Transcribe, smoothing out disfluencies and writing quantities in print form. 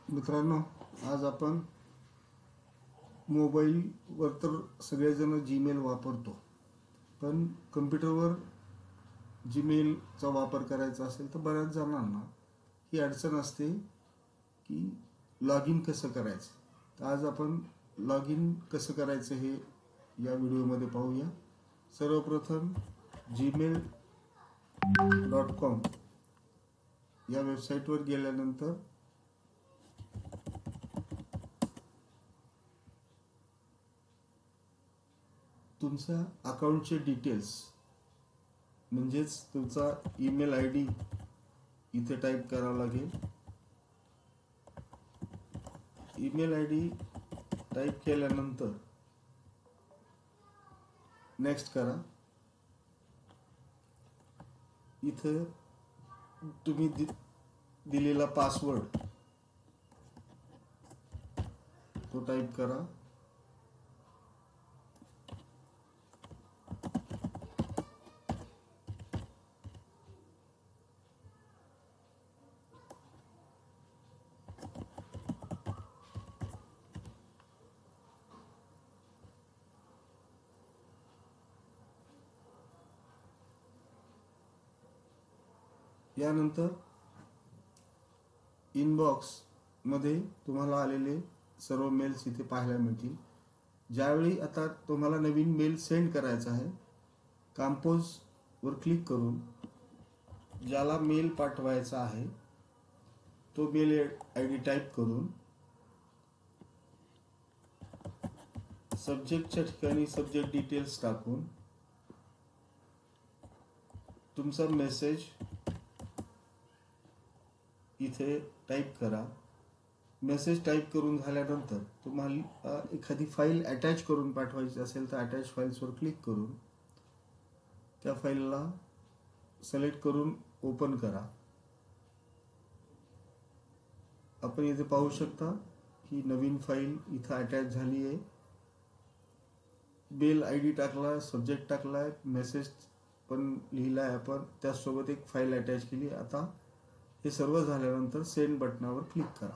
मित्रांनो, आज आपण मोबाईलवर तर सगळेजण जीमेल वापरतो, पण कम्प्युटरवर जीमेलचा वापर करायचा असेल तर बऱ्याच जणांना ही अडचण असते की लॉग इन कसं करायचं. तर आज आपण लॉग इन कसं करायचं हे या व्हिडिओमध्ये पाहूया. सर्वप्रथम gmail.com या वेबसाईटवर गेल्यानंतर तुमच्या अकाउंटचे डिटेल्स म्हणजेच तुमचा ईमेल आय डी इथे टाईप करावा लागेल. ईमेल आय डी टाईप केल्यानंतर नेक्स्ट करा. इथे तुम्ही दिलेला पासवर्ड तो टाईप करा. यानंतर इनबॉक्स मध्ये तुम्हाला आलेले सर्व मेल्स इथे पाहायला मिळतील. ज्यावेळी आता तुम्हाला नवीन मेल सेंड करायचा आहे, कंपोज वर क्लिक करून ज्याला मेल पाठवायचा आहे तो मेल आय डी टाईप करून सब्जेक्टच्या ठिकाणी सब्जेक्ट डिटेल्स टाकून तुमचा मेसेज इथे टाईप करा. मेसेज टाईप करून झाल्यानंतर तुम्हाला एखादी फाईल अटॅच करून पाठवायची असेल तर अटॅच फाईल्सवर क्लिक करून त्या फाईलला सिलेक्ट करून ओपन करा. आपण इथे पाहू शकता ही नवीन फाईल इथे अटॅच झाली आहे. मेल आय डी टाकला, सब्जेक्ट टाकलाय, मेसेज पण लिहिलाय आपण, त्यासोबत एक फाईल अटॅच केली. आता हे सर्व झाल्यानंतर सेंड बटनावर क्लिक करा.